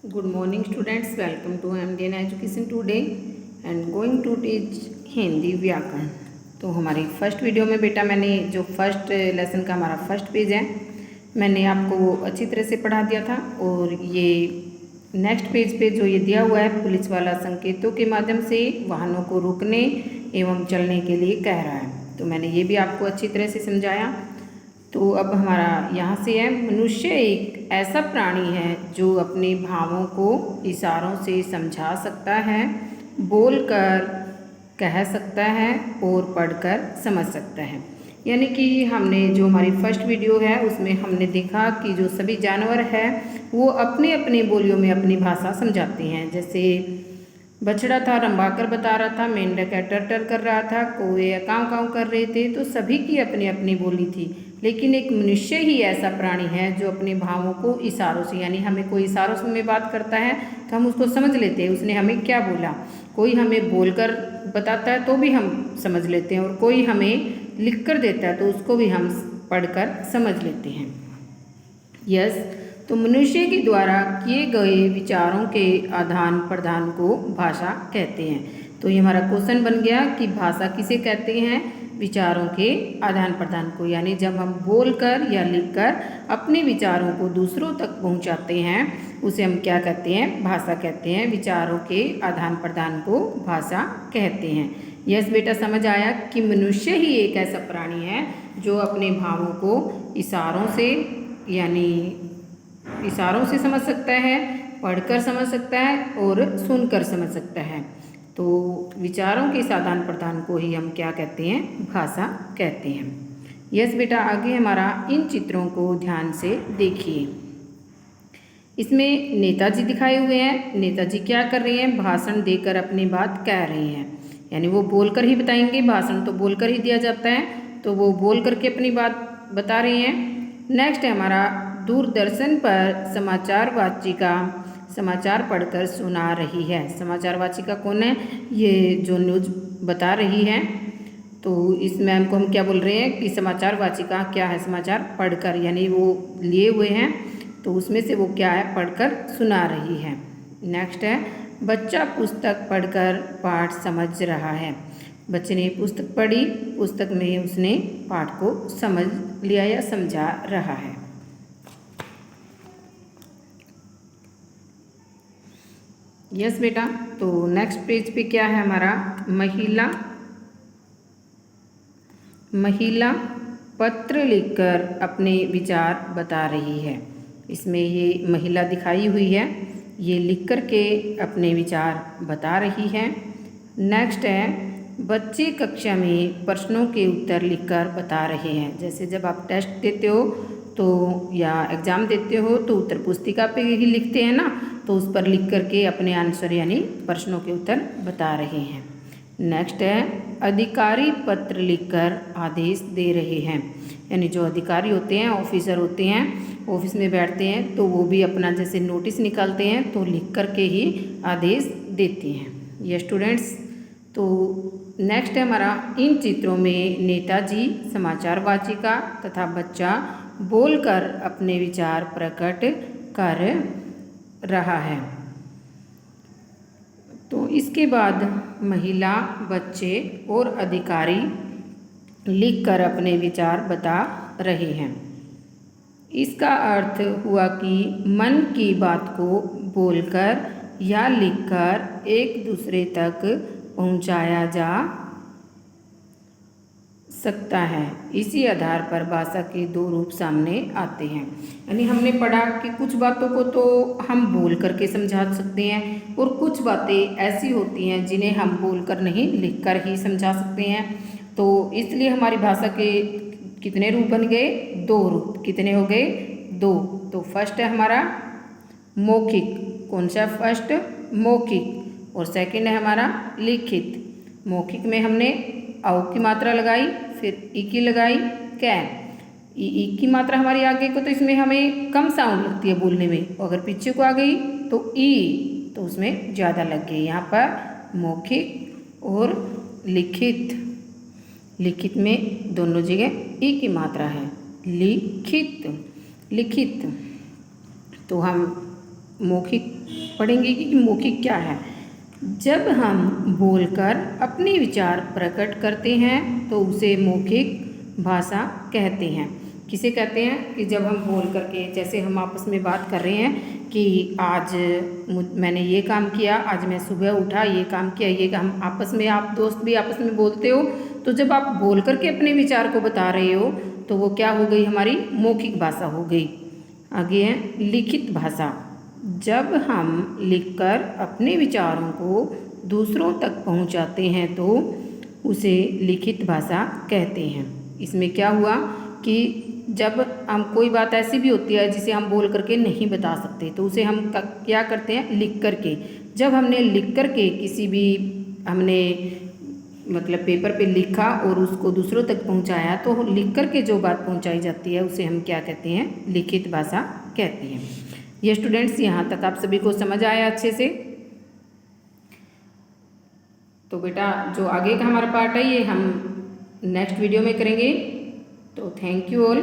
Good morning students, welcome to MDN Education today and going to teach Hindi व्याकरण। तो हमारी first video में बेटा मैंने जो फर्स्ट लेसन का हमारा फर्स्ट पेज है मैंने आपको वो अच्छी तरह से पढ़ा दिया था। और ये नेक्स्ट पेज पे जो ये दिया हुआ है पुलिस वाला संकेतों के माध्यम से वाहनों को रुकने एवं चलने के लिए कह रहा है, तो मैंने ये भी आपको अच्छी तरह से समझाया। तो अब हमारा यहाँ से है, मनुष्य एक ऐसा प्राणी है जो अपने भावों को इशारों से समझा सकता है, बोलकर कह सकता है और पढ़कर समझ सकता है। यानी कि हमने जो हमारी फर्स्ट वीडियो है उसमें हमने देखा कि जो सभी जानवर हैं वो अपने अपने बोलियों में अपनी भाषा समझाते हैं। जैसे बछड़ा था रंभाकर बता रहा था, मेंढक टर कर रहा था, कौवे काँव काँव कर रहे थे। तो सभी की अपनी अपनी बोली थी, लेकिन एक मनुष्य ही ऐसा प्राणी है जो अपने भावों को इशारों से, यानी हमें कोई इशारों से में बात करता है तो हम उसको समझ लेते हैं उसने हमें क्या बोला। कोई हमें बोलकर बताता है तो भी हम समझ लेते हैं, और कोई हमें लिख कर देता है तो उसको भी हम पढ़कर समझ लेते हैं। यस, तो मनुष्य के द्वारा किए गए विचारों के आदान प्रदान को भाषा कहते हैं। तो ये हमारा क्वेश्चन बन गया कि भाषा किसे कहते हैं? विचारों के आदान प्रदान को, यानी जब हम बोलकर या लिखकर अपने विचारों को दूसरों तक पहुंचाते हैं उसे हम क्या कहते हैं? भाषा कहते हैं। विचारों के आदान प्रदान को भाषा कहते हैं। यस बेटा, समझ आया कि मनुष्य ही एक ऐसा प्राणी है जो अपने भावों को इशारों से, यानी इशारों से समझ सकता है, पढ़कर समझ सकता है और सुनकर समझ सकता है। तो विचारों के इस आदान प्रदान को ही हम क्या कहते हैं? भाषा कहते हैं। यस बेटा, आगे हमारा इन चित्रों को ध्यान से देखिए। इसमें नेताजी दिखाए हुए हैं। नेताजी क्या कर रहे हैं? भाषण देकर अपनी बात कह रहे हैं, यानी वो बोलकर ही बताएंगे। भाषण तो बोलकर ही दिया जाता है, तो वो बोल करके अपनी बात बता रहे हैं। नेक्स्ट है हमारा, दूरदर्शन पर समाचार वाचिका समाचार पढ़कर सुना रही है। समाचार वाचिका कौन है? ये जो न्यूज़ बता रही है। तो इस मैम को हम क्या बोल रहे हैं कि समाचार वाचिका क्या है? समाचार पढ़कर, यानी वो लिए हुए हैं तो उसमें से वो क्या है? पढ़कर सुना रही है। नेक्स्ट है, बच्चा पुस्तक पढ़कर पाठ समझ रहा है। बच्चे ने पुस्तक पढ़ी, पुस्तक में उसने पाठ को समझ लिया या समझा रहा है। यस बेटा, तो नेक्स्ट पेज पे क्या है हमारा? महिला पत्र लिखकर अपने विचार बता रही है। इसमें ये महिला दिखाई हुई है, ये लिख कर के अपने विचार बता रही है। नेक्स्ट है, बच्चे कक्षा में प्रश्नों के उत्तर लिखकर बता रहे हैं। जैसे जब आप टेस्ट देते हो तो या एग्ज़ाम देते हो तो उत्तर पुस्तिका पे ही लिखते हैं ना, तो उस पर लिख करके अपने आंसर यानी प्रश्नों के उत्तर बता रहे हैं। नेक्स्ट है, अधिकारी पत्र लिखकर आदेश दे रहे हैं। यानी जो अधिकारी होते हैं, ऑफिसर होते हैं, ऑफिस में बैठते हैं तो वो भी अपना जैसे नोटिस निकालते हैं तो लिख करके ही आदेश देते हैं। ये स्टूडेंट्स, तो नेक्स्ट है हमारा, इन चित्रों में नेताजी, समाचार वाचिका तथा बच्चा बोलकर अपने विचार प्रकट कर रहा है। तो इसके बाद महिला, बच्चे और अधिकारी लिखकर अपने विचार बता रहे हैं। इसका अर्थ हुआ कि मन की बात को बोलकर या लिखकर एक दूसरे तक पहुंचाया जा सकता है। इसी आधार पर भाषा के दो रूप सामने आते हैं। यानी हमने पढ़ा कि कुछ बातों को तो हम बोल करके समझा सकते हैं और कुछ बातें ऐसी होती हैं जिन्हें हम बोलकर नहीं, लिखकर ही समझा सकते हैं। तो इसलिए हमारी भाषा के कितने रूप बन गए? दो रूप। कितने हो गए? दो। तो फर्स्ट है हमारा मौखिक। कौन सा? फर्स्ट मौखिक। और सेकंड है हमारा लिखित। मौखिक में हमने औ की मात्रा लगाई, फिर ई की लगाई, कै। ई की मात्रा हमारी आगे को तो इसमें हमें कम साउंड लगती है बोलने में, अगर पीछे को आ गई तो ई, तो उसमें ज़्यादा लग गई। यहाँ पर मौखिक और लिखित। लिखित में दोनों जगह ई की मात्रा है। लिखित। तो हम मौखिक पढ़ेंगे कि मौखिक क्या है। जब हम बोलकर अपने विचार प्रकट करते हैं तो उसे मौखिक भाषा कहते हैं। किसे कहते हैं कि जब हम बोल करके, जैसे हम आपस में बात कर रहे हैं कि आज मैंने ये काम किया, आज मैं सुबह उठा ये काम किया, ये हम आपस में, आप दोस्त भी आपस में बोलते हो, तो जब आप बोल करके अपने विचार को बता रहे हो तो वो क्या हो गई, हमारी मौखिक भाषा हो गई। आगे है लिखित भाषा। जब हम लिखकर अपने विचारों को दूसरों तक पहुंचाते हैं तो उसे लिखित भाषा कहते हैं। इसमें क्या हुआ कि जब हम कोई बात ऐसी भी होती है जिसे हम बोल करके नहीं बता सकते तो उसे हम क्या करते हैं, लिख करके। जब हमने लिख करके किसी भी, हमने मतलब पेपर पे लिखा और उसको दूसरों तक पहुंचाया, तो लिख करके जो बात पहुंचाई जाती है उसे हम क्या कहते हैं, लिखित भाषा कहते हैं। ये स्टूडेंट्स, यहाँ तक आप सभी को समझ आया अच्छे से। तो बेटा जो आगे का हमारा पार्ट है ये हम नेक्स्ट वीडियो में करेंगे। तो थैंक यू ऑल।